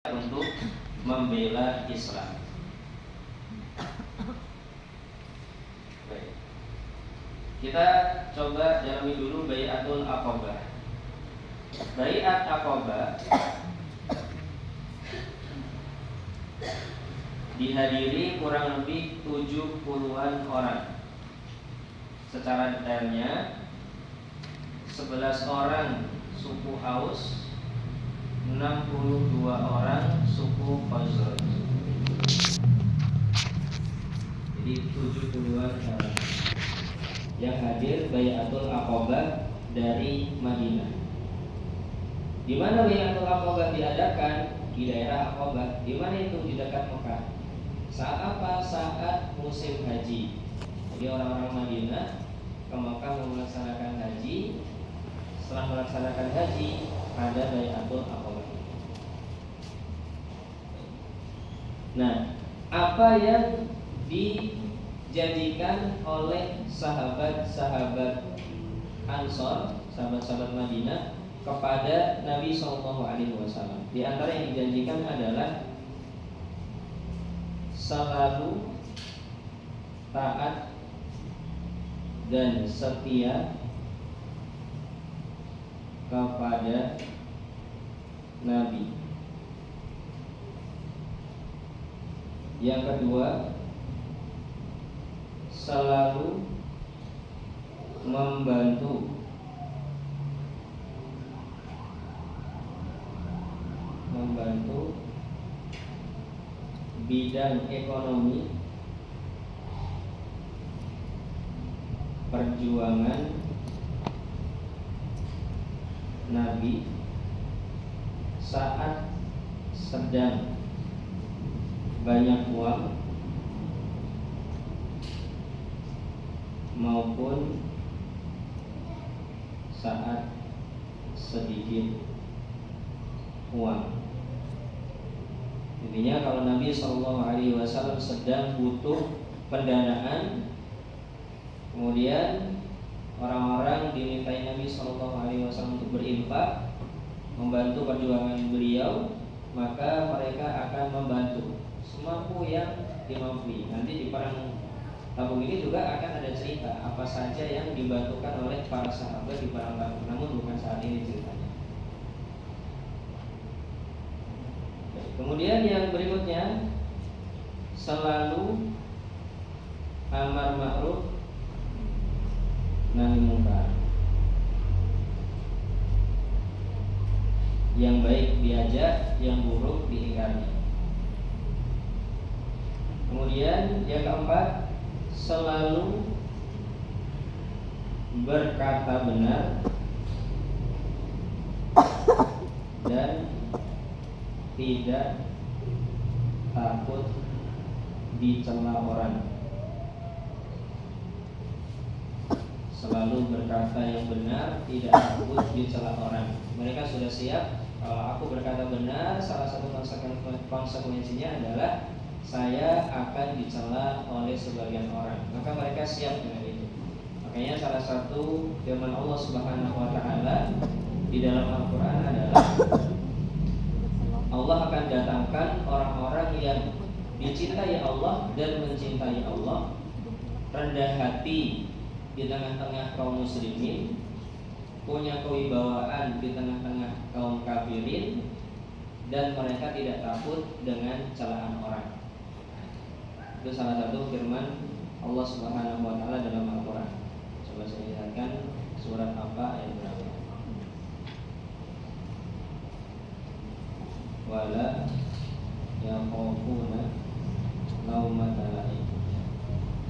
untuk membela Islam. Baik. Kita coba dalami dulu Bai'atul Aqabah. Bai'at Aqabah dihadiri kurang lebih 70-an orang. Secara detailnya 11 orang suku Aus, 62 orang suku Khazraj. Jadi 70-an orang yang hadir Bai'atul Aqabah dari Madinah. Di mana Bai'atul Aqabah diadakan? Di daerah Aqabah. Di mana itu? Di dekat Mekah. Saat apa? Saat musim haji. Jadi orang-orang Madinah ke Mekah melaksanakan haji. Setelah melaksanakan haji, ada Bai'atul Aqabah. Nah, apa yang dijanjikan oleh sahabat-sahabat Ansor, sahabat-sahabat Madinah kepada Nabi SAW? Di antara yang dijanjikan adalah selalu taat dan setia kepada Nabi. Yang kedua, selalu membantu bidang ekonomi perjuangan Nabi saat sedang banyak uang maupun saat sedikit uang. Intinya kalau Nabi SAW sedang butuh pendanaan, kemudian orang-orang dimintai Nabi SAW untuk berinfak, membantu perjuangan beliau, maka mereka akan membantu semampu yang dimampu. Nanti di perang Tabuk ini juga akan ada cerita apa saja yang dibantukan oleh para sahabat di perang Tabuk, namun bukan saat ini ceritanya. Kemudian yang berikutnya, selalu amar ma'ruf nahi munkar. Yang baik diajak, yang buruk diingkari. Kemudian yang keempat, selalu berkata benar dan tidak takut dicela orang. Selalu berkata yang benar, tidak takut dicela orang. Mereka sudah siap. Kalau aku berkata benar, salah satu konsekuensinya adalah saya akan dicela oleh sebagian orang. Maka mereka siap dengan itu. Makanya salah satu firman Allah Subhanahu wa taala di dalam Al-Qur'an adalah Allah akan datangkan orang-orang yang dicintai Allah dan mencintai Allah, rendah hati di tengah-tengah kaum muslimin, punya kewibawaan di tengah-tengah kaum kafirin, dan mereka tidak takut dengan celaan orang. Itu salah satu firman Allah Subhanahu wa taala dalam Al-Qur'an. Coba saya lihatkan surat apa ayat berapa. Wala yakhafuna laumata laim.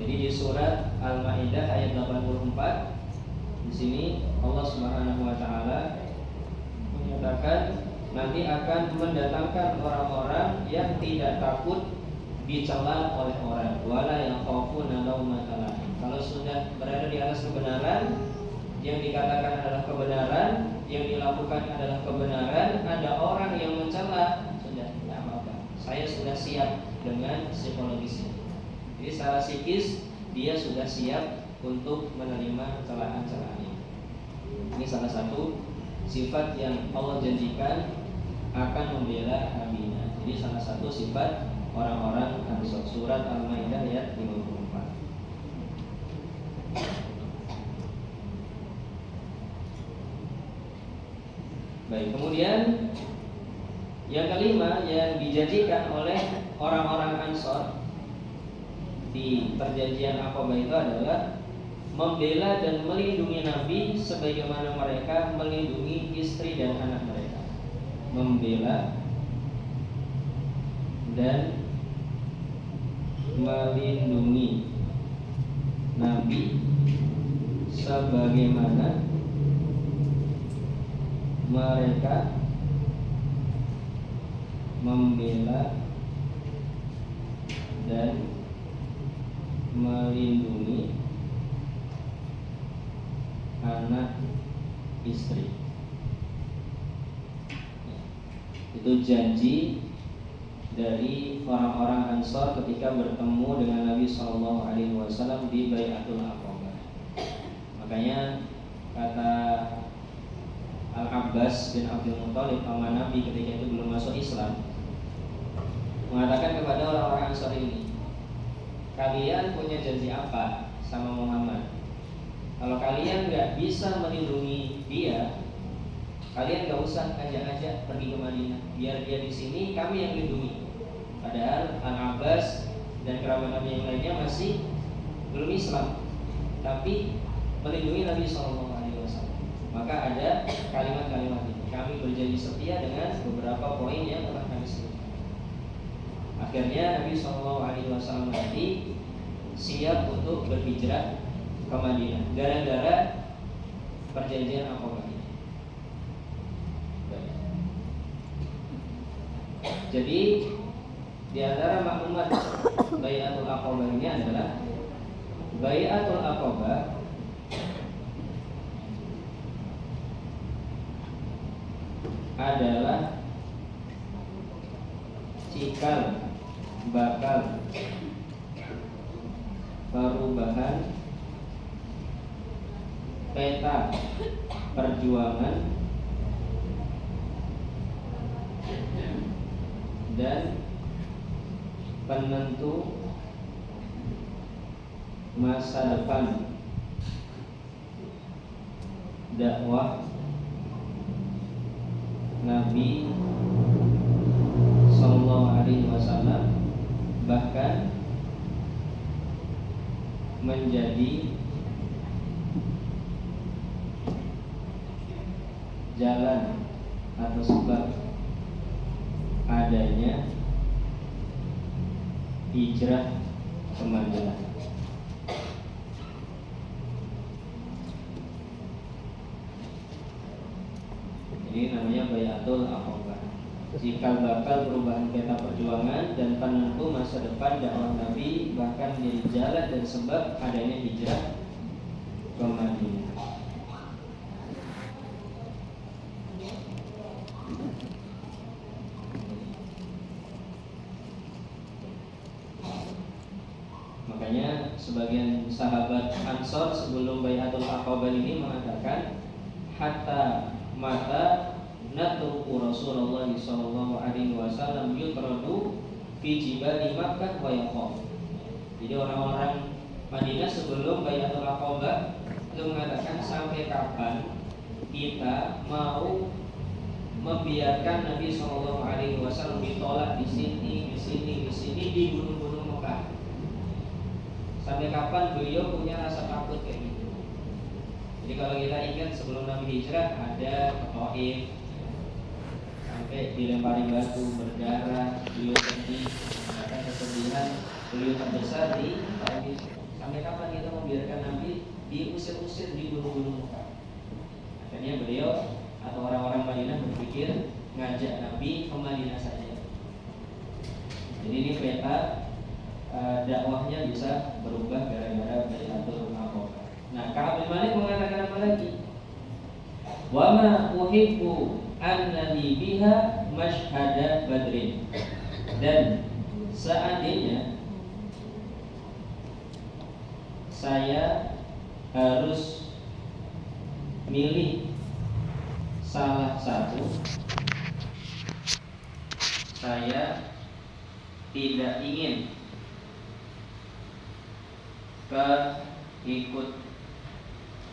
Jadi di surat Al-Maidah ayat 84 di sini Allah Subhanahu wa taala menyatakan nanti akan mendatangkan orang-orang yang tidak takut dicela oleh orang. Wala yakhafuna laumata laim. Kalau sudah berada di atas kebenaran, yang dikatakan adalah kebenaran, yang dilakukan adalah kebenaran, ada orang yang mencela, sudah tidak apa-apa. Saya sudah siap dengan psikologisnya. Jadi secara psikis dia sudah siap untuk menerima celaan-celaan ini. Ini salah satu sifat yang Allah janjikan akan membela nabinya. satu sifat orang-orang Ansor. Surat Al-Maidah ayat 54. Baik, kemudian yang kelima yang dijanjikan oleh orang-orang Ansor di perjanjian Aqabah itu adalah membela dan melindungi Nabi sebagaimana mereka melindungi istri dan anak mereka. Membela dan melindungi Nabi sebagaimana mereka membela dan melindungi anak istri. Itu janji dari orang-orang Ansor ketika bertemu dengan Nabi SAW di Bai'atul Aqabah. Makanya kata Al-Abbas bin Abdul Muthalib, paman Nabi ketika itu belum masuk Islam, mengatakan kepada orang-orang Ansor ini, kalian punya janji apa sama Muhammad? Kalau kalian nggak bisa melindungi dia, kalian nggak usah ajak-ajak pergi ke Madinah. Biar dia di sini, kami yang lindungi. Padahal Al-Abbas dan kerabat Nabi yang lainnya masih belum Islam, tapi melindungi Nabi SAW. Maka ada kalimat-kalimat ini. Kami berjanji setia dengan beberapa poin yang telah kami sebutkan. Akhirnya Nabi SAW tadi siap untuk berhijrah ke Madinah gara-gara perjanjian Aqabah ini. Jadi di antara maklumat Bai'atul Aqabah ini adalah Bai'atul Aqabah adalah cikal bakal perubahan peta perjuangan dan penentu masa depan dakwah Nabi SAW, bahkan menjadi jalan atau sebab adanya hijrah ke Madinah. Ini namanya Bai'atul Aqabah, cikal bakal perubahan peta perjuangan dan penentu masa depan dakwah Nabi, bahkan menjadi jalan dan sebab adanya hijrah ke Madinah. Makanya sebagian sahabat Ansor sebelum Bai'atul Aqabah ini mengatakan, hatta mata natruku Rasulullah SAW yutradu fi jibali Makkah wa Yaqub. Jadi orang-orang Madinah sebelum Bai'atul Aqabah itu mengatakan, sampai kapan kita mau membiarkan Nabi SAW ditolak di sini di gunung-gunung Mekah? Sampai kapan beliau punya rasa takut kayak gitu? Jadi kalau kita ingat sebelum Nabi hijrah ada ke Taif, sampai dilempari batu berdarah, beliau sedih, mengatakan kesedihan beliau terbesar di Taif. Sampai kapan kita membiarkan Nabi diusir-usir di gunung-gunung Mekah? Akhirnya beliau atau orang-orang Madinah berpikir ngajak Nabi ke Madinah saja. Jadi ini peta dakwahnya bisa berubah gara-gara Bai'atul Aqabah. Nah, Ka'ab bin Malik mengatakan apa lagi? Wa ma uhibbu annani biha mashhada badrin. Dan seandainya saya harus milih salah satu, saya tidak ingin keikut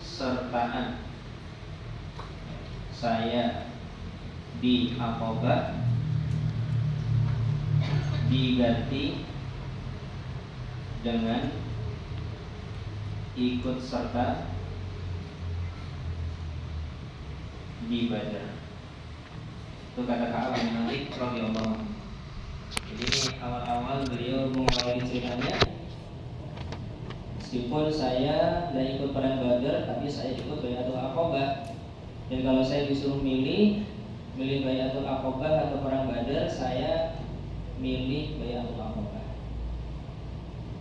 sertaan saya di Aqabah diganti dengan ikut serta di Badar. Itu kata Ka'ab bin Malik radhiyallahu anhu. Jadi ini awal-awal beliau mengawali ceritanya. Meskipun saya tidak ikut perang Badar, tapi saya ikut Bai'atul Aqabah. Dan kalau saya disuruh milih Bai'atul Aqabah atau perang Badar, saya milih Bai'atul Aqabah.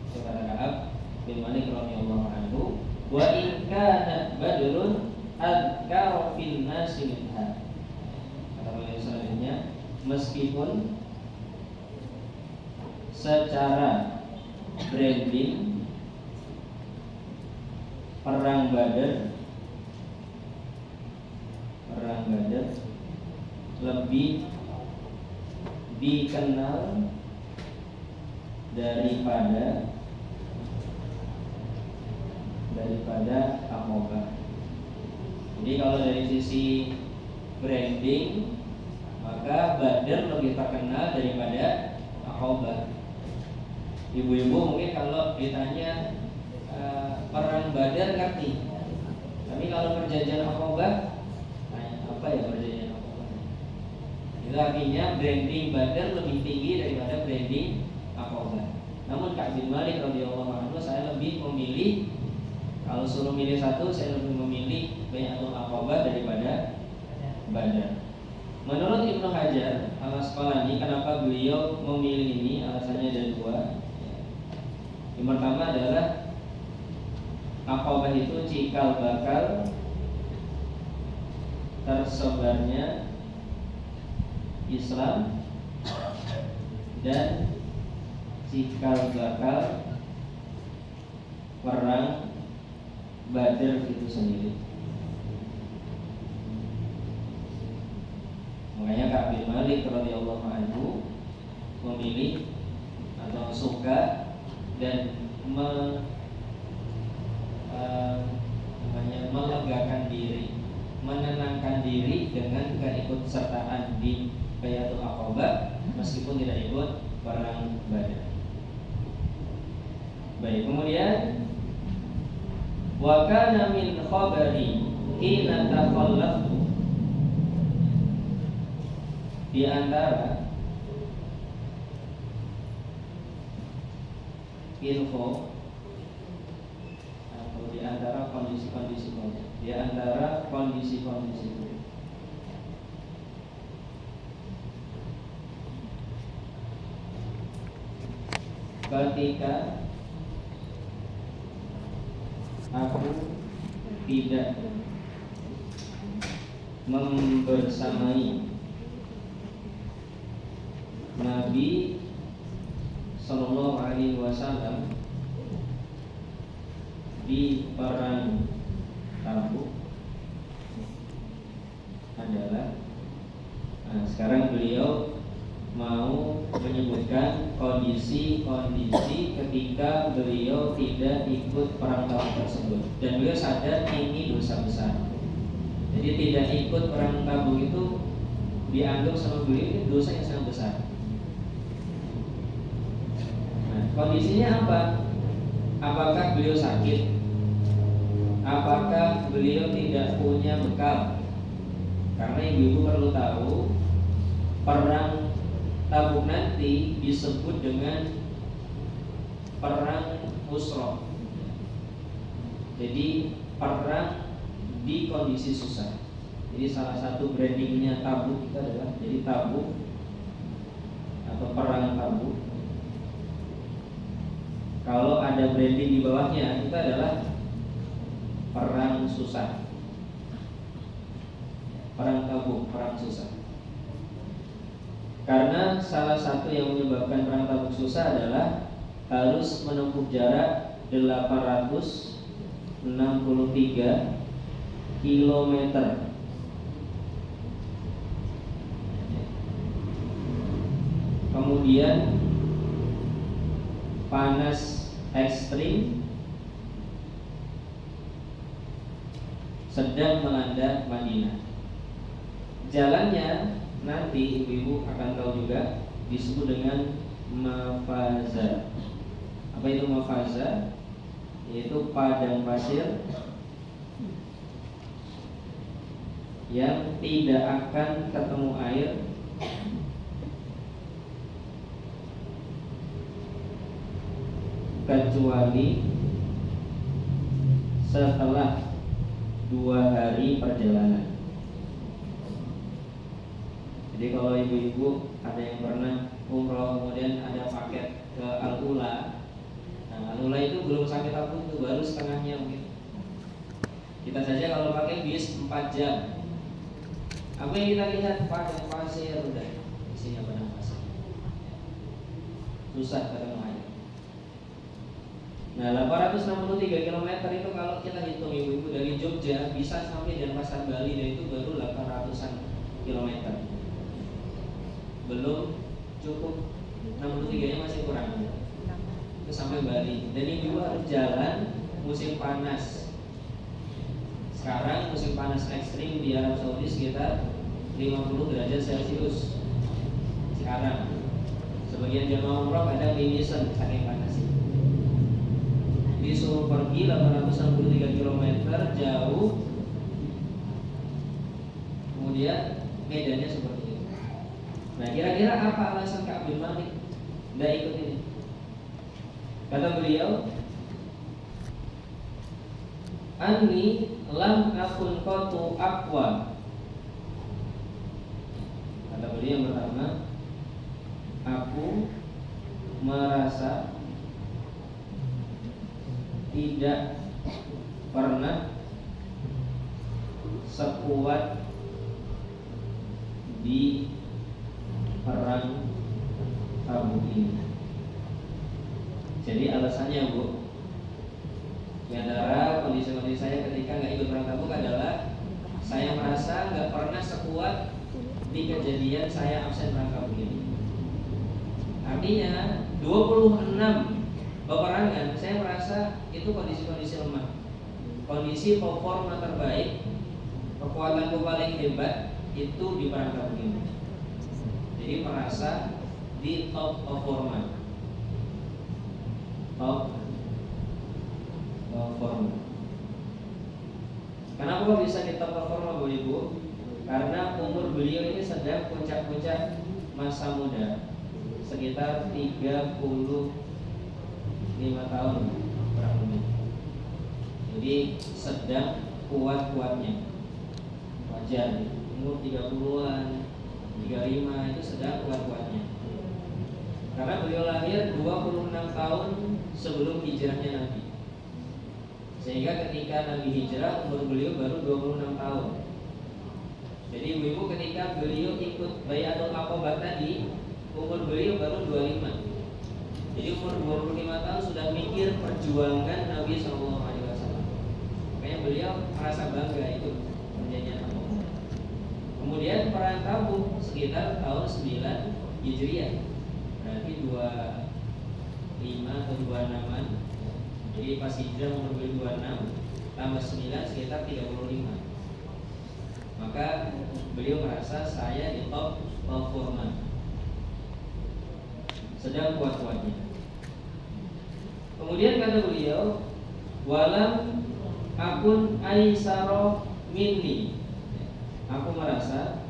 Itu kata Ka'ab bin Malik radhiyallahu anhu. Wa in kana Badrun adzkara fil nasi minha. Kata beliau selanjutnya, meskipun secara branding perang Badar lebih dikenal daripada Aqabah. Jadi kalau dari sisi branding, maka Badar lebih terkenal daripada Aqabah. Ibu-ibu mungkin kalau ditanya perang Badar ngerti, tapi kalau perjanjian Aqabah, apa ya perjanjian Aqabah? Itu artinya branding Badar lebih tinggi daripada branding Aqabah. Namun Ka'ab bin Malik radhiyallahu anhu, saya lebih memilih, kalau suruh milih satu, saya lebih memilih Bai'atul Aqabah daripada Badar. Menurut Ibnu Hajar Al-Asqalani, kenapa beliau memilih ini? Alasannya ada dua. Yang pertama adalah Aqabah itu cikal bakal tersebarnya Islam dan cikal bakal perang Badar itu sendiri. Makanya Ka'ab bin Malik radhiyallahu anhu memilih atau suka dan melegakan diri, menenangkan diri dengan keikutsertaan di Bai'atul Aqabah meskipun tidak ikut perang Badar. Baik, kemudian wa kana min khabari hina takhallaftu, di antara info atau di antara kondisi-kondisi ketika aku tidak membersamai Nabi Sallallahu Alaihi Wasallam di perang Tabuk adalah, sekarang beliau mau menyebutkan kondisi-kondisi ketika beliau tidak ikut perang Tabuk tersebut, dan beliau sadar ini dosa besar. Jadi tidak ikut perang Tabuk itu dianggap sama beliau ini dosa yang sangat besar. Kondisinya apa? Apakah beliau sakit? Apakah beliau tidak punya bekal? Karena ibu-ibu perlu tahu, perang Tabuk nanti disebut dengan perang Usra. Jadi perang di kondisi susah. Jadi salah satu brandingnya Tabuk itu adalah jadi Tabuk atau perang Tabuk. Kalau ada branding di bawahnya, itu adalah perang susah. Perang Tabuk, perang susah. Karena salah satu yang menyebabkan perang Tabuk susah adalah harus menempuh jarak 863 kilometer. Kemudian panas ekstrim sedang melanda Madinah. Jalannya nanti ibu-ibu akan tahu juga disebut dengan mafaza. Apa itu mafaza? Yaitu padang pasir yang tidak akan ketemu air kecuali setelah 2 hari perjalanan. Jadi kalau ibu-ibu ada yang pernah umroh kemudian ada paket ke Al-Ula, nah Al-Ula itu belum sampai Tabuk, itu baru setengahnya mungkin. Kita saja kalau pakai bis 4 jam. Apa yang kita lihat padang pasir, udah isinya padang pasir, susah ketemu air. Nah 863 km itu kalau kita hitung ibu-ibu dari Jogja bisa sampai Denpasar Bali, dan itu baru 800-an kilometer. Belum cukup, 63 nya masih kurang itu sampai Bali. Dan ini juga harus jalan musim panas. Sekarang musim panas ekstrim di Arab Saudi sekitar 50 derajat Celcius. Sekarang sebagian jemaah umroh kadang mimisan saking panasnya. Disuruh pergi 863 km jauh, kemudian medannya seperti itu. Nah kira-kira apa alasan Ka'ab bin Malik tidak ikut ini? Kata beliau, Anni lam akun qatu aqwa. Kata beliau yang pertama, aku merasa tidak pernah sekuat di perang Tabuk ini. Jadi alasannya Bu, di antara kondisi-kondisi saya ketika nggak ikut perang Tabuk adalah saya merasa nggak pernah sekuat di kejadian saya absen perang Tabuk ini. Artinya 26 peperangan saya merasa itu kondisi-kondisi lemah. Kondisi performa terbaik, kekuatanku paling hebat itu di perang Tabuk ini. Jadi merasa di top performa. Top performa. Kenapa kok bisa di top performa Bu Ibu? Karena umur beliau ini sedang puncak-puncak masa muda, sekitar 35 tahun kurang lebih. Jadi sedang kuat-kuatnya. Wajar umur 30-an, 35 itu sedang kuat-kuatnya. Karena beliau lahir 26 tahun sebelum hijrahnya Nabi. Sehingga ketika Nabi hijrah umur beliau baru 26 tahun. Jadi ibu-ibu ketika beliau ikut Bai'atul Aqabah tadi, umur beliau baru 25. Jadi umur 25 tahun sudah mikir perjuangan Nabi SAW. Makanya beliau merasa bangga itu perjanjian Aqabah. Kemudian perang Tabuk sekitar tahun 9 Hijriah, berarti 25 atau 26an. Jadi pas hijrah umur beliau 26 tambah 9 sekitar 35. Maka beliau merasa saya di top performa, sedang kuat-kuatnya. Kemudian kata beliau, walam akun aisaro minni. Aku merasa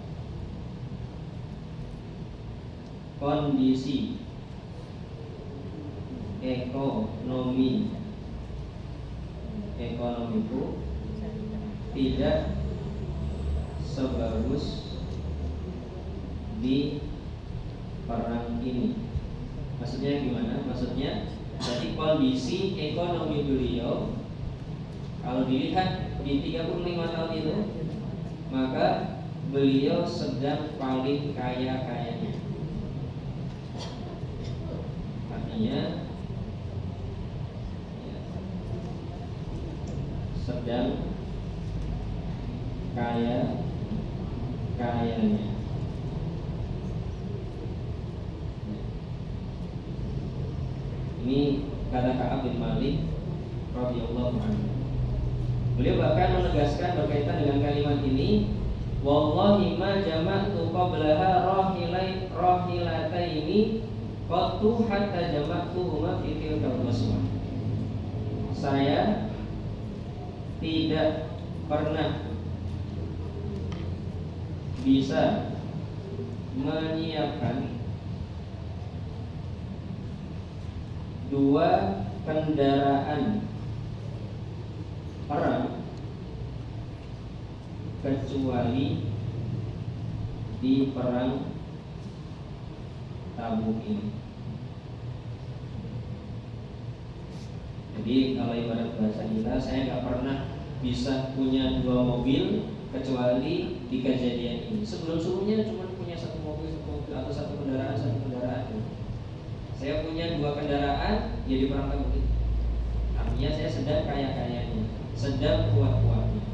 kondisi ekonomiku tidak sebagus di perang ini. Maksudnya gimana? Maksudnya jadi kondisi ekonomi beliau kalau dilihat di 35 tahun itu, maka beliau sedang paling kaya-kayanya. Artinya sedang kaya-kayanya. Ini Ini kata Ka'ab bin Malik radhiyallahu anhu. Beliau bahkan menegaskan berkaitan dengan kalimat ini, wallahi ma jama'tu qablaha rahilataini qattu hatta jama'tuhuma fi tilkal qaswah. Saya tidak pernah bisa menyiapkan dua kendaraan perang kecuali di perang Tabuk ini. Jadi kalau ibarat bahasa kita, saya nggak pernah bisa punya dua mobil kecuali di kejadian ini. Sebelum-sebelumnya cuma punya satu mobil atau satu kendaraan. Saya punya dua kendaraan, ya di perang Tabuk ini. Artinya saya sedang kaya-kayanya, sedang kuat-kuatnya.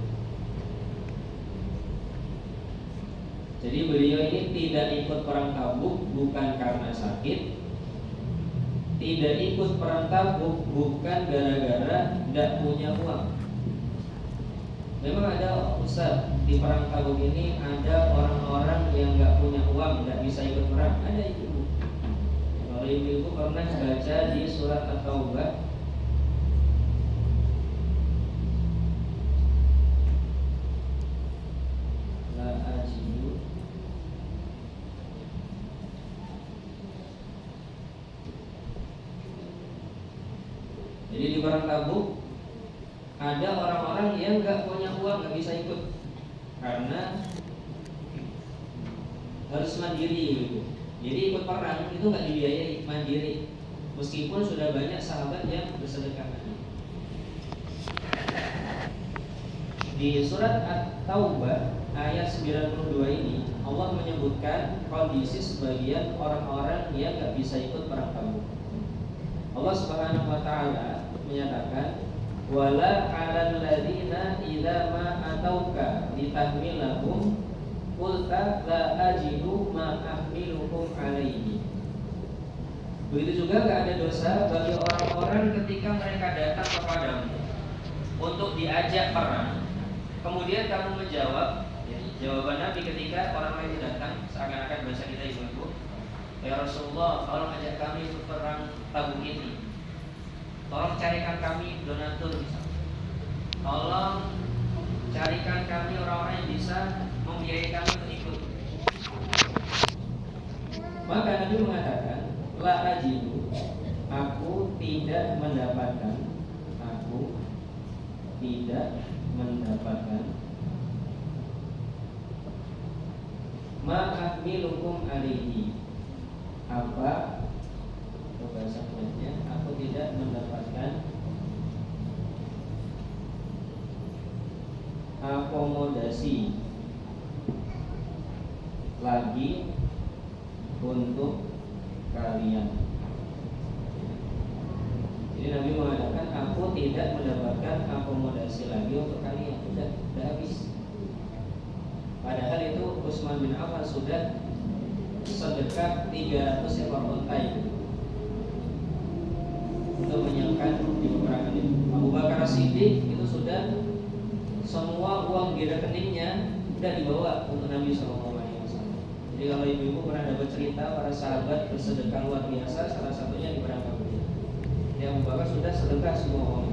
Jadi beliau ini tidak ikut perang Tabuk bukan karena sakit, tidak ikut perang Tabuk bukan gara-gara tidak punya uang. Memang ada Ustaz, di perang Tabuk ini ada orang-orang yang nggak punya uang, nggak bisa ikut perang. Ada itu. Kalau ibu-ibu pernah baca di surat At-Taubah, la ajidu jadi di perang Tabuk ada orang-orang yang nggak punya uang, nggak bisa ikut karena harus mandiri gitu. Jadi ikut perang itu nggak dibiayai, mandiri. Meskipun sudah banyak sahabat yang bersedekah. Di surat At-Taubah ayat 92 ini Allah menyebutkan kondisi sebagian orang-orang yang nggak bisa ikut perang Tabuk. Allah Subhanahu wa taala menyatakan, wala 'alal ladzina idza ma atauka litahmilahum qulta la ajidu ma ahmilukum alaihi. Begitu juga gak ada dosa bagi orang-orang ketika mereka datang kepadamu untuk diajak perang, kemudian kamu menjawab, ya, jawaban Nabi ketika orang lain datang, seakan-akan bahasa kita ibu-ibu, ya Rasulullah, tolong ajak kami untuk perang Tabuk ini. Tolong carikan kami donatur misalnya. Tolong carikan kami orang-orang yang bisa membiayai kami untuk ikut. Maka Nabi mengatakan, la ajidu, aku tidak mendapatkan ma ahmilukum alaihi, apa bahasa lainnya, aku tidak mendapatkan akomodasi lagi untuk kalian. Jadi Nabi mengatakan, aku tidak mendapatkan akomodasi lagi untuk kalian. Sudah habis. Padahal itu Utsman bin Affan sudah sedekah 300 ekor unta untuk menyiapkan di peperangan ini. Abu Bakar As-Siddiq itu sudah semua uang di rekeningnya sudah dibawa untuk Nabi SAW. Jadi kalau ibu-ibu pernah dapat cerita para sahabat bersedekah luar biasa, salah satunya di perang Tabuk. Yang Abu Bakar sudah sedekah semua uang.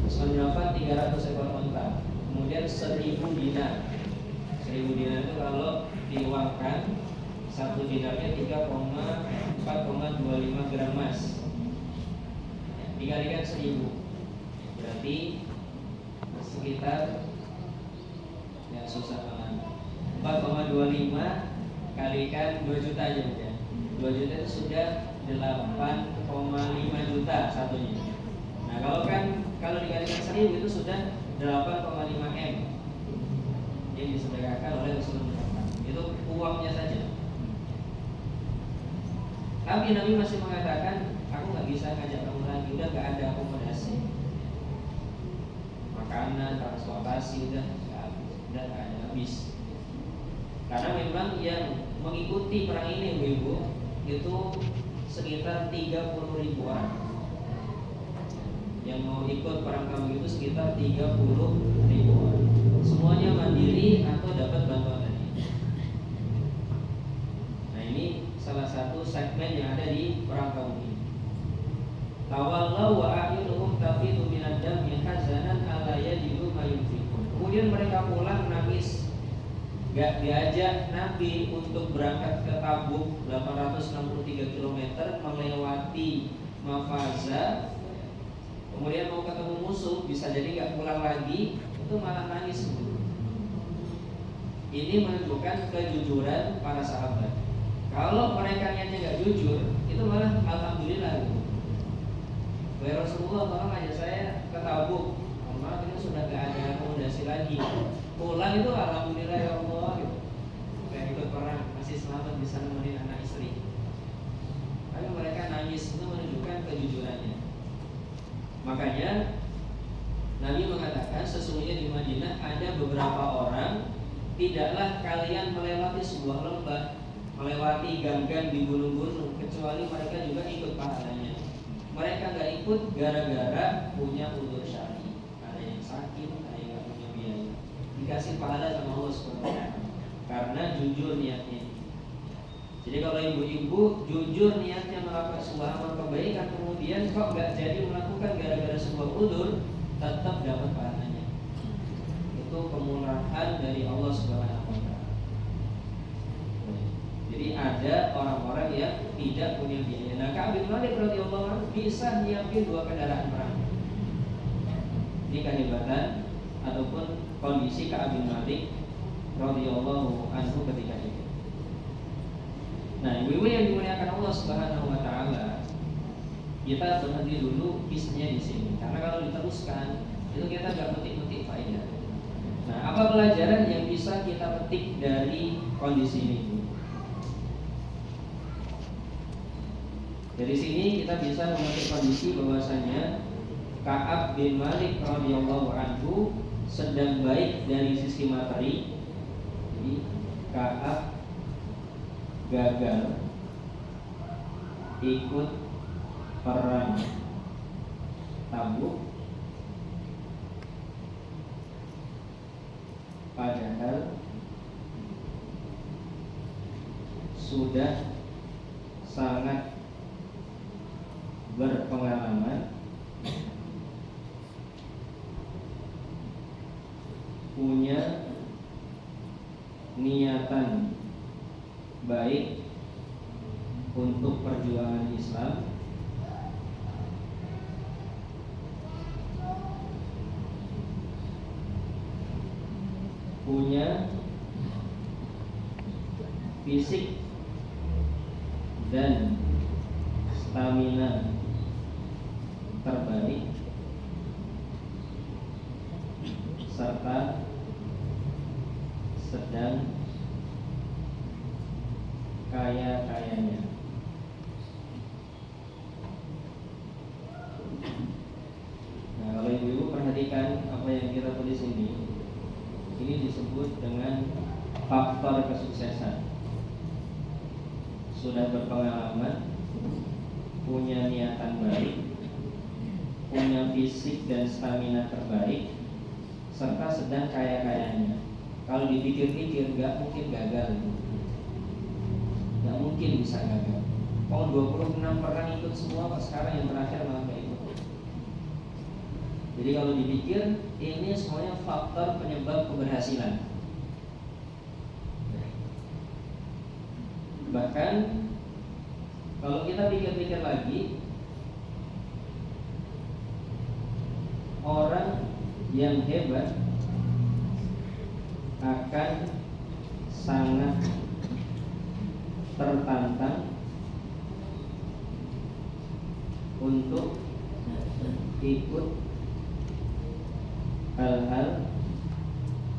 Utsman bin Affan 300 ekor unta, kemudian 1000 dinar. 1000 dinar itu kalau diuangkan, satu dinarnya 3,4,25 gram emas. Dikalikan 1000, berarti sekitar, ya susah banget, 4,25 kalikan 2 juta aja ya. 2 juta itu sudah 8,5 juta satunya. Nah kalau dikalikan 1000 itu sudah 8,5 M yang disedekahkan oleh Rasulullah. Itu uangnya saja. Tapi Nabi masih mengatakan, aku nggak bisa ngajak kamu lagi, udah nggak ada akomodasi, makanan, transportasi udah nggak ada, habis. Karena memang yang mengikuti perang ini, ibu, itu sekitar 30.000 orang. Yang mau ikut perang Tabuk itu sekitar 30.000 orang. Semuanya mandiri atau dapat bantuan dari. Nah, ini salah satu segmen yang ada di perang Tabuk ini. Tawallau wa a'yunuhum tafidu minad dami hazanan alla yajidu ma yunfiqun. Kemudian mereka pulang nangis. Gak diajak Nabi untuk berangkat ke Tabuk 863 km melewati Mafaza, kemudian mau ketemu musuh, bisa jadi gak pulang lagi, itu malah nangis. Ini menunjukkan kejujuran para sahabat. Kalau mereka niatnya gak jujur, itu malah alhamdulillah gitu. Ya Rasulullah, tolong aja saya ke Tabuk, malah kita sudah gak ada akomodasi lagi. Pulang itu alhamdulillah ya Allah gitu. Kayak ikut perang, masih selamat bisa nemenin anak istri. Tapi mereka nangis, itu menunjukkan kejujurannya. Makanya Nabi mengatakan sesungguhnya di Madinah ada beberapa orang, tidaklah kalian melewati sebuah lembah, melewati gang-gang di gunung-gunung, kecuali mereka juga ikut pahalanya. Mereka gak ikut gara-gara punya udzur syar'i, ada yang sakit, ada yang gak punya biaya, dikasih pahala sama Allah SWT karena jujur niatnya. Jadi kalau ibu-ibu jujur niatnya melakukan sebuah amal kebaikan, kemudian kok gak jadi melakukan gara-gara sebuah udzur, tetap dapat pahalanya. Itu kemurahan dari Allah SWT. Jadi ada orang-orang yang tidak punya biaya. Nah, Ka'ab bin Malik radhiyallahu anhu bisa nyiapin 2 kendaraan perang. Ini kehebatan ataupun kondisi Ka'ab bin Malik radhiyallahu anhu ketika itu. Nah, ibu-ibu yang dimuliakan Allah Subhanahu wa taala, kita berhenti dulu kisahnya di sini. Karena kalau diteruskan, itu kita enggak petik-petik faedah. Nah, apa pelajaran yang bisa kita petik dari kondisi ini? Dari sini kita bisa memetik kondisi bahwasanya Ka'ab bin Malik radhiyallahu anhu sedang baik dari sisi materi. Jadi Ka'ab gagal ikut perang Tabuk, padahal sudah sangat berpengalaman, punya niatan baik untuk perjuangan Islam, punya fisik dan stamina terbaik, serta sedang kaya-kayanya. Nah, kalau ibu-ibu perhatikan apa yang kita tulis ini disebut dengan faktor kesuksesan. Sudah berpengalaman, punya niatan baik, punya fisik dan stamina terbaik, serta sedang kaya-kayanya. Kalau dipikir-pikir gak mungkin gagal, gak mungkin bisa gagal. Tahun 26 perang ikut semua, kok sekarang yang terakhir malah gak ikut. Jadi kalau dipikir, ini semuanya faktor penyebab keberhasilan. Bahkan kalau kita pikir-pikir lagi, orang yang hebat akan sangat tertantang untuk ikut hal-hal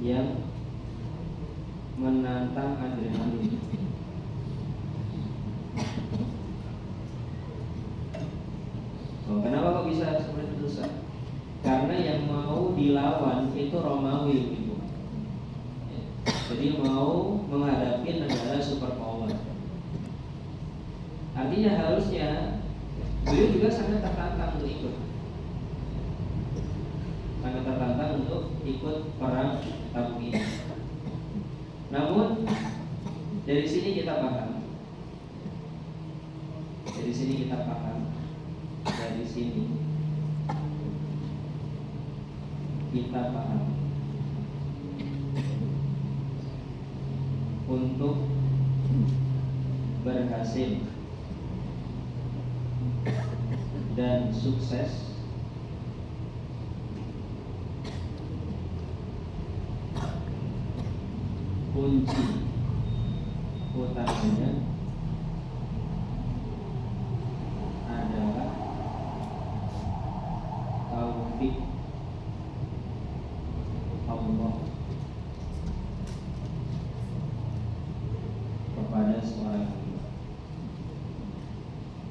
yang menantang adrenalin. Kenapa kok bisa seperti itu? Karena yang mau dilawan itu Romawi gitu. Jadi mau menghadapi negara superpower. Artinya harusnya beliau juga sangat tertantang untuk ikut, sangat tertantang untuk ikut perang Tabuk ini. Namun dari sini kita paham, dari sini kita paham untuk berhasil dan sukses kunci utamanya adalah taufik Allah kepada seorang hamba.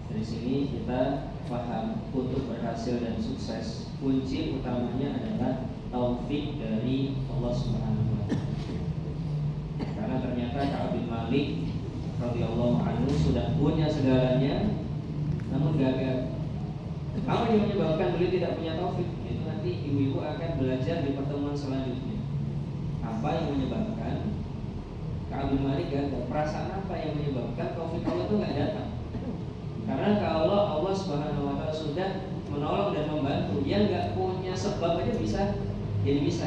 Dari sini kita paham untuk berhasil dan sukses kunci utamanya adalah taufik dari Allah Subhanahu wa taala. Karena ternyata Ka'ab bin Malik radhiyallahu anhu sudah punya segalanya namun gagal. Apa yang menyebabkan beliau tidak punya taufik? Itu nanti ibu-ibu akan belajar di pertemuan selanjutnya. Apa yang menyebabkan Ka'ab bin Malik gagal? Perasaan apa yang menyebabkan taufik Allah itu nggak datang? Karena kalau Allah Subhanahu wa taala sudah menolong dan membantu, dia nggak punya sebab aja bisa jadi bisa.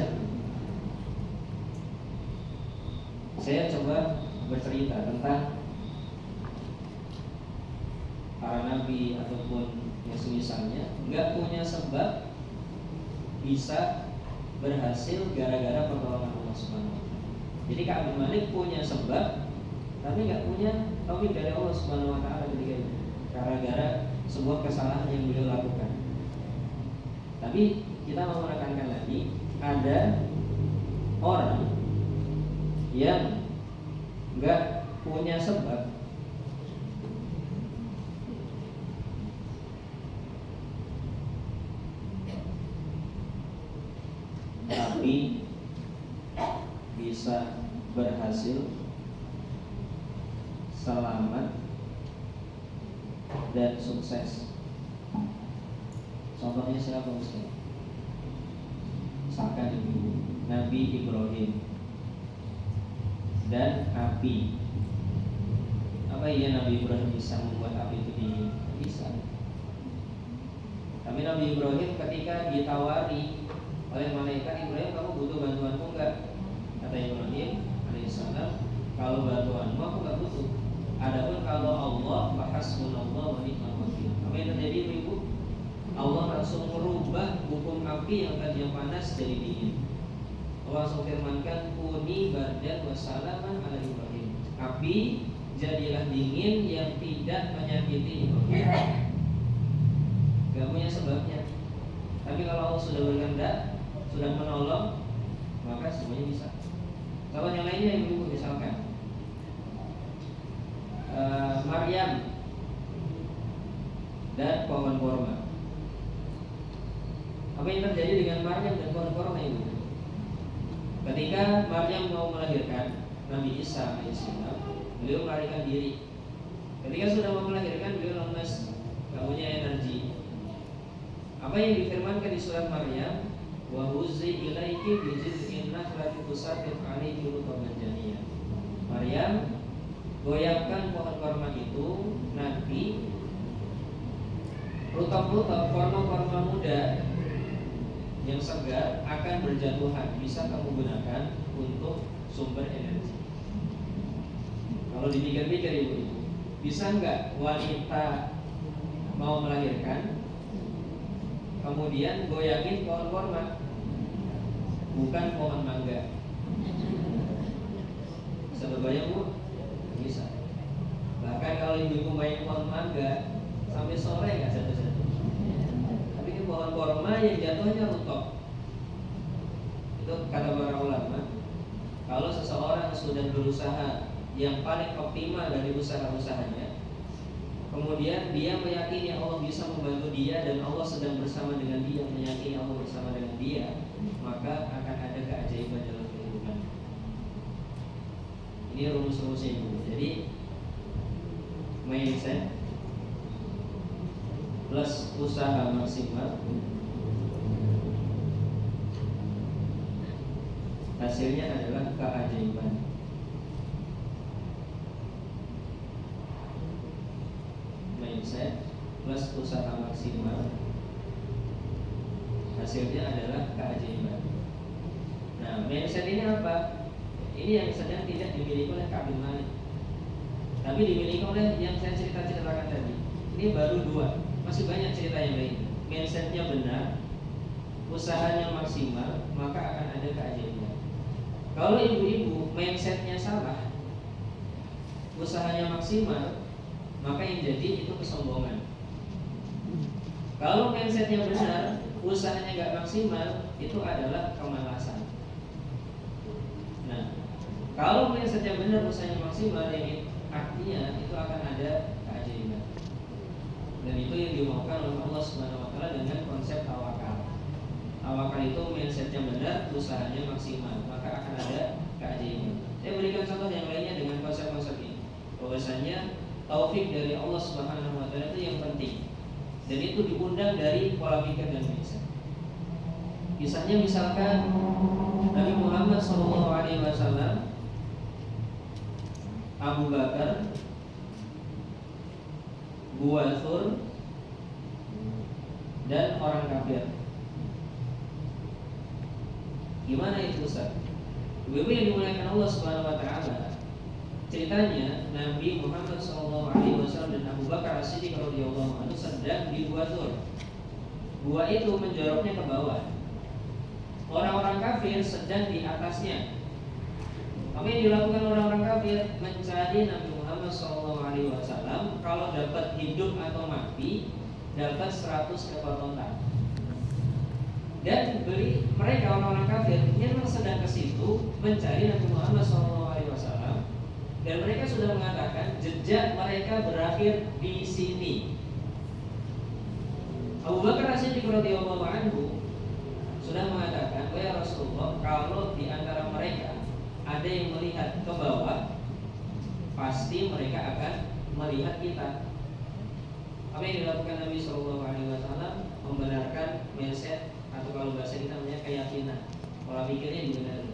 Saya coba bercerita tentang para nabi ataupun yang semisalnya nggak punya sebab bisa berhasil gara-gara pertolongan Allah Subhanahu wa taala. Jadi Ka'ab bin Malik punya sebab tapi nggak punya taufik dari Allah Subhanahu wa taala ketika itu. Gara-gara sebuah kesalahan yang beliau lakukan. Tapi kita mau menekankan lagi, ada orang yang nggak punya sebab tapi bisa berhasil, selamat dan sukses. Contohnya siapa Ustaz? Misalkan ibu Nabi Ibrahim dan api. Apa iya Nabi Ibrahim bisa membuat api itu dingin? Bisa. Tapi Nabi Ibrahim ketika ditawari oleh malaikat, Ibrahim kamu butuh bantuanku enggak? Kata Ibrahim alaihissalam, kalau bantuanmu aku enggak butuh. Adapun kalau Allah, fahasbunallah wa ni'mal wakil. Apa yang terjadi ibu? Allah langsung merubah hukum api yang tadinya panas jadi dingin. Allah langsung firmankan, kuni bardan wa salaman ala Ibrahim. Api jadilah dingin yang tidak menyakiti Ibrahim. Gak punya sebabnya. Tapi kalau Allah sudah berkehendak, sudah menolong, maka semuanya bisa. Contoh yang lainnya ibu misalkan Maryam dan pohon korma. Apa yang terjadi dengan Maryam dan pohon korma ibu? Ketika Maryam mau melahirkan Nabi Isa alaihissalam, beliau melarikan diri. Ketika sudah mau melahirkan, beliau lemas, gak punya energi. Apa yang difirmankan di surat Maryam? Wa huzzi ilaiki bi jiz'in nakhlati tusaqit 'alayki rutban janiyya. Maryam, goyangkan pohon korma itu, nanti rutab-rutab korma-korma muda yang segar akan berjatuhan, bisa kamu gunakan untuk sumber energi. Kalau dipikir-pikir ibu-ibu, bisa nggak wanita mau melahirkan kemudian goyangin pohon korma, bukan pohon mangga? Bisa berbayang bu? Bisa. Bahkan kalau ibu-ibu main pohon mangga sampai sore nggak jatuh-jatuh. Tapi ini pohon korma yang jatuhnya rutok. Itu kata para ulama. Kalau seseorang sudah berusaha yang paling optimal dari usaha-usahanya, kemudian dia meyakini Allah bisa membantu dia dan Allah sedang bersama dengan dia, meyakini Allah bersama dengan dia, maka akan ada keajaiban dalam kehidupan. Ini rumus-rumusnya ibu. Jadi mindset plus usaha maksimal, hasilnya adalah keajaiban. Mindset plus usaha maksimal, hasilnya adalah keajaiban. Nah, mindset ini apa? Ini yang sedang tidak dimiliki oleh Ka'ab bin Malik, tapi dimiliki oleh yang saya ceritakan tadi. Ini baru 2, masih banyak cerita yang lain. Mindsetnya benar, usahanya maksimal, maka akan ada keajaiban. Kalau ibu-ibu mindsetnya salah, usahanya maksimal, maka yang jadi itu kesombongan. Kalau mindsetnya benar, usahanya nggak maksimal, itu adalah kemalasan. Nah, kalau mindsetnya benar, usahanya maksimal, yang artinya itu akan ada keajaiban. Dan itu yang dimaukan oleh Allah Subhanahu Wa Taala dengan konsep tawakal. Tawakal itu mindsetnya benar, usahanya maksimal, maka akan ada keajaiban. Saya berikan contoh yang lainnya dengan konsep-konsep ini. Bahwasanya taufik dari Allah Subhanahu Wa Taala itu yang penting, dan itu diundang dari pola pikir dan mindset. Kisahnya misalkan Nabi Muhammad SAW, Abu Bakar, Buathur, dan orang kafir. Gimana itu Ustaz? Ibu yang dimuliakan Allah Subhanahu Wa Taala, ceritanya Nabi Muhammad SAW dan Abu Bakar As-Siddiq radhiyallahu anhu sedang di Gua Thur. Gua itu menjoroknya ke bawah. Orang-orang kafir sedang di atasnya. Apa yang dilakukan orang-orang kafir? Mencari Nabi Muhammad SAW. Kalau dapat hidup atau mati, dapat 100 ekor onta. Dan mereka orang-orang kafir memang sedang ke situ mencari Nabi Muhammad SAW. Dan mereka sudah mengatakan jejak mereka berakhir di sini. Abu Bakar As-Siddiq radhiyallahu anhu sudah mengatakan, "Wahai Rasulullah, kalau di antara mereka ada yang melihat ke bawah, pasti mereka akan melihat kita." Apa yang dilakukan Nabi SAW? Membenarkan mindset, atau kalau bahasa kita namanya keyakinan, pola pikirnya dibenarkan.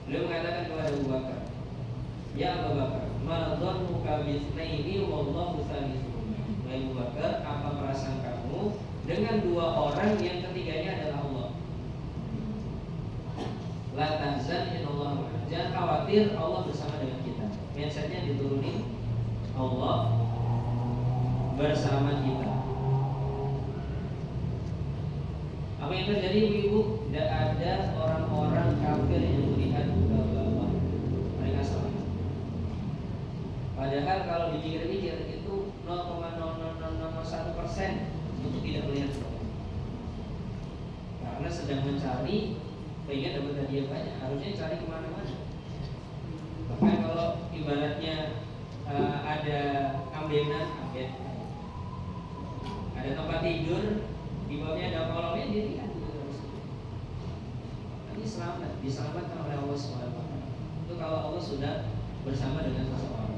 Beliau mengatakan kepada Abu Bakar, "Ya Abu Bakar, ma dhannuka bitsnaini wallahu tsalisuhuma." Wahai Abu Bakar, apa perasaan kamu dengan 2 orang yang ketiganya adalah Allah? La tahzan innallaha ma'ana. Jangan khawatir, Allah bersama dengan kita. Mindsetnya diturunin, Allah bersama kita. Apa yang terjadi ibu? Tidak ada orang-orang kafir yang melihat ke bawah. Mereka selamat. Padahal kalau dipikir-pikir itu 0,0001% untuk tidak melihat ke bawah. Karena sedang mencari, pengen dapat hadiah banyak, harusnya cari kemana-mana. Bahkan kalau ibaratnya ada ambenan, ada tempat tidur, di bawahnya ada kolongnya, dia lihat. Nanti selamat, diselamatkan oleh Allah SWT. Itu kalau Allah sudah bersama dengan seseorang.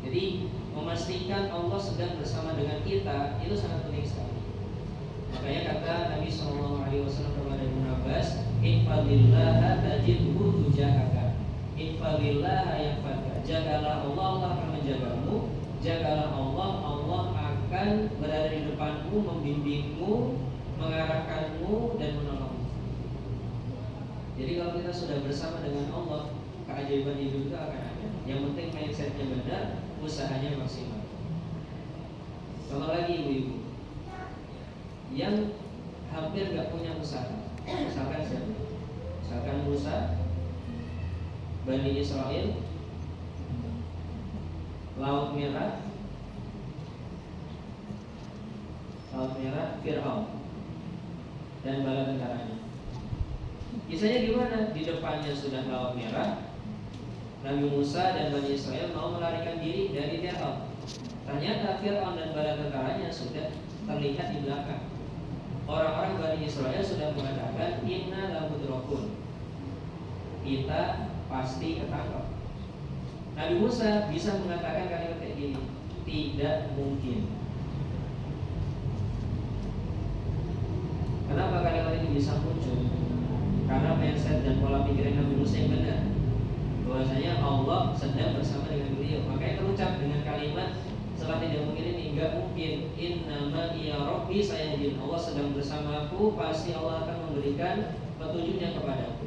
Jadi memastikan Allah sedang bersama dengan kita itu sangat penting sekali. Makanya kata Nabi SAW kepada Ibnu Abbas, "Ihfadillah tajidhu tujahaka." Ihfadillah yahfadka. Jagalah Allah, Allah akan menjagamu. Jagalah Allah, Allah akan berada di depanmu, membimbingmu, mengarahkanmu, dan menolongmu. Jadi kalau kita sudah bersama dengan Allah, keajaiban hidup itu akan ada. Yang penting mindsetnya benar, usahanya maksimal. Kalau lagi ibu-ibu yang hampir gak punya usaha, misalkan siapa? Misalkan Musa, Bani Israel, Laut Merah, Fir'aun, dan bala tentaranya. Kisahnya gimana? Di depannya sudah Laut Merah, Nabi Musa dan Bani Israel mau melarikan diri dari Fir'aun. Ternyata Fir'aun dan bala tentaranya sudah terlihat di belakang. Orang-orang Bani Israel sudah mengatakan, "Inna lamudrakun." Kita pasti ketangkap. Nabi Musa bisa mengatakan kalimat kayak gini, "Tidak mungkin." bisa muncul karena mindset dan pola pikir Nabi Musa yang benar, bahwasanya Allah sedang bersama dengan beliau. Makanya terucap dengan kalimat setelah tidak mungkin ini, enggak mungkin, innama iya rabbi sayahdin, Allah sedang bersamaku, pasti Allah akan memberikan petunjuknya kepadaku.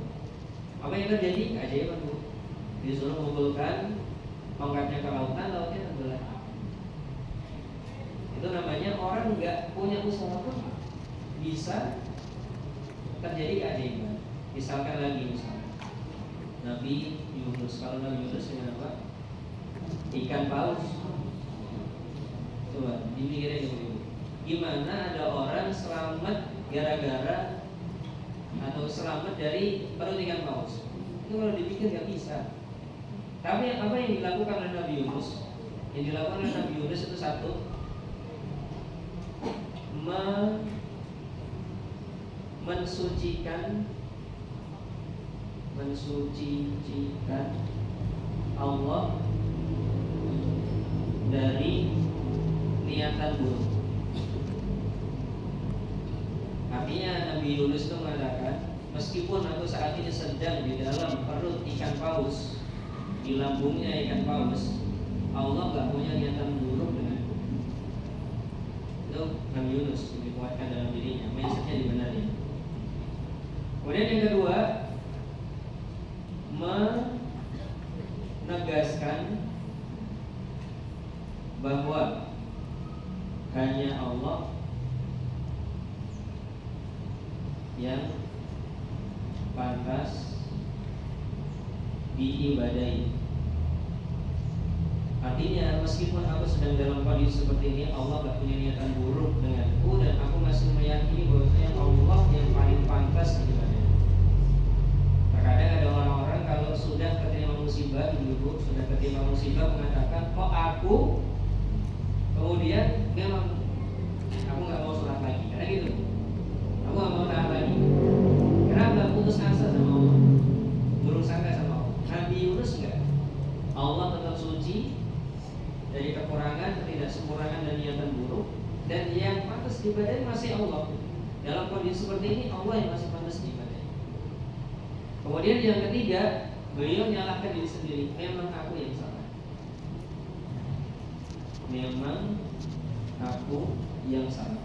Apa yang terjadi? Keajaiban, Bu. Disuruh mengumpulkan tongkatnya ke lautan, lautnya tenggelam. Itu namanya orang nggak punya usaha pun bisa terjadi keajaiban. Misalkan lagi Nabi Yunus, kalau Nabi Yunus dengan apa? Ikan paus. Coba dipikirin dulu. Gimana ada orang selamat gara-gara atau selamat dari perut ikan paus? Itu kalau dipikir nggak bisa. Tapi apa yang dilakukan oleh Nabi Yunus? Yang dilakukan oleh Nabi Yunus itu satu, mensucikan Allah dari niatan buruk. Artinya Nabi Yunus itu mengatakan, meskipun aku saat ini sedang di dalam perut ikan paus, di lambungnya ikan paus, Allah gak punya niatan buruk denganku. Itu Nabi Yunus dikuatkan dalam dirinya, mindsetnya dibenarin. Kemudian yang kedua, menegaskan bahwa hanya Allah yang pantas diibadahi. Artinya meskipun aku sedang dalam kondisi seperti ini, Allah gak punya niatan buruk denganku, dan aku masih meyakini bahwasanya Allah yang paling pantas diibadahi. Terkadang ada orang-orang kalau sudah keterima musibah, ibu-ibu sudah keterima musibah mengatakan, kok aku kemudian memang aku nggak mau sholat lagi, karena gitu, aku nggak mau taat lagi. Kenapa? Putus asa sama Allah, buruk sangka sama Allah. Nabi Yunus enggak. Allah tetap suci dari kekurangan, ketidaksempurnaan dan niatan buruk, dan yang pantas diibadahi masih Allah. Dalam kondisi seperti ini, Allah yang masih pantas diibadahi. Kemudian yang ketiga, beliau menyalahkan diri sendiri. Memang aku yang salah. Memang aku yang salah.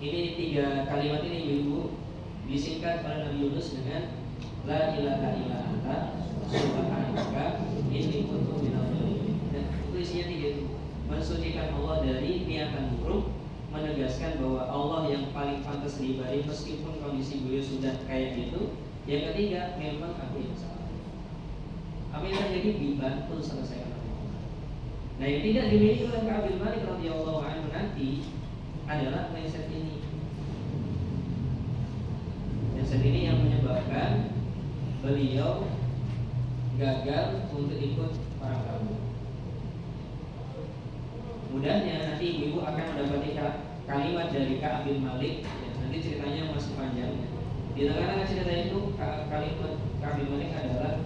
Ini tiga kalimat ini, ibu, disingkat oleh Nabi Yunus dengan La ilaha illa anta subhanaka inni kuntu minadz dzalimin. Dan itu isinya tiga itu. Mensucikan Allah dari niatan buruk, menegaskan bahwa Allah yang paling pantas diibadahi meskipun kondisi beliau sudah kayak gitu. Yang ketiga, memang aku yang salah. Apa yang terjadi? Dibantu selesaikan Allah. Nah, yang tidak dimiliki oleh Ka'ab bin Malik radhiyallahu anhu nanti adalah mindset ini. Mindset ini yang menyebabkan beliau gagal untuk ikut para tamu. Mudahnya nanti ibu akan mendapati kalimat dari Ka'ab bin Malik, ya, nanti ceritanya masih panjang. Di tengah-tengah cerita itu kalimat Ka'ab bin Malik adalah,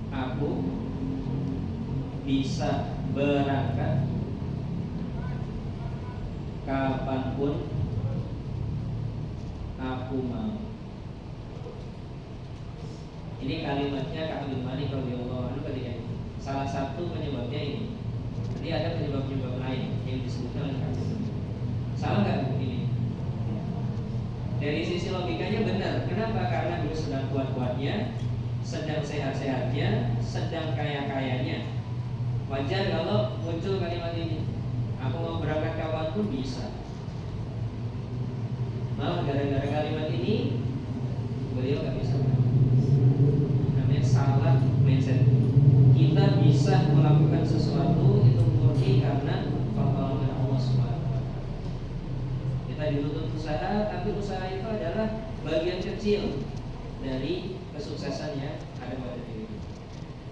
aku bisa berangkat kapanpun aku mau. Ini kalimatnya Ka'ab bin Malik radhiyallahu anhu ketika itu. Salah satu penyebabnya ini. Nanti ada penyebab-penyebab lain yang disebutkan oleh Ka'ab bin Malik. Salah nggak ini? Dari sisi logikanya benar. Kenapa? Karena beliau sedang kuat-kuatnya, sedang sehat-sehatnya, sedang kaya-kayanya. Wajar kalau muncul kalimat ini. Aku mau berangkat kawan pun bisa. Malah gara-gara kalimat ini beliau nggak bisa. Namanya salah mindset. Kita bisa melakukan sesuatu itu murni karena pertolongan Allah SWT. Kita dituntut usaha, tapi usaha itu adalah bagian kecil dari kesuksesannya ada pada diri.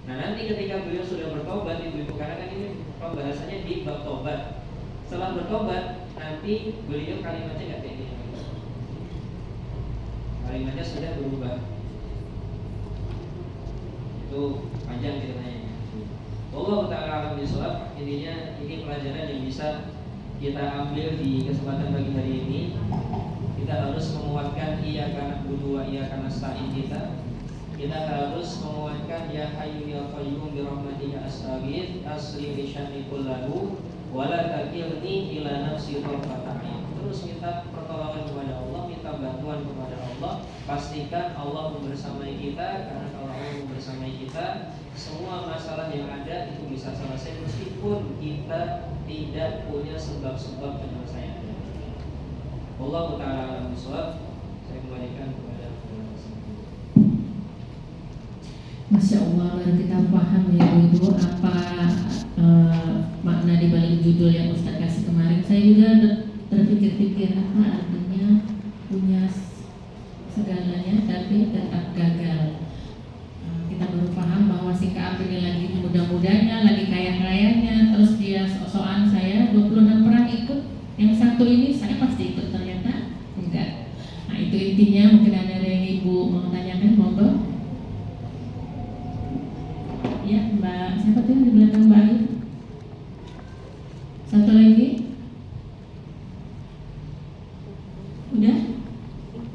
Nah, nanti ketika beliau sudah bertobat, ibu-ibu, karena kan ini pembahasannya di bab tobat. Setelah bertobat, nanti beliau kalimatnya nggak kayak gini. Kalimatnya sudah berubah. Itu panjang ceritanya. Allah Ta'ala alam bisawab. Intinya ini pelajaran yang bisa kita ambil di kesempatan pagi hari ini, kita harus menguatkan iyyaka na'budu wa iyyaka nasta'in kita. Kita harus menguatkan ya hayyu ya qayyum bi rahmatika astaghits asli li sya'ni kullahu wa la takilni ila nafsi tarfata ain. Terus minta pertolongan kepada Allah, minta bantuan kepada Allah. Pastikan Allah membersamai kita, karena kalau Allah membersamai kita, semua masalah yang ada itu bisa selesai meskipun kita tidak punya sebab-sebab penyelesaian. Wallahu ta'ala a'lam bishawab. Saya kembalikan kepada Masya Allah, baru kita paham ya Ibu apa makna di balik judul yang Ustaz kasih kemarin. Saya juga terpikir-pikir apa artinya punya segalanya tapi tetap gagal. Kita baru paham bahwa si Ka'ab ini lagi muda-mudanya, lagi kaya-kayanya, terus dia sok-sokan saya 26 perang ikut, yang satu ini saya pasti ikut, ternyata enggak. Nah itu intinya. Mungkin ada yang Ibu mau tanyakan, monggo. Ya, Mbak, siapa tuh yang di belakang Mbak Ayu? Satu lagi.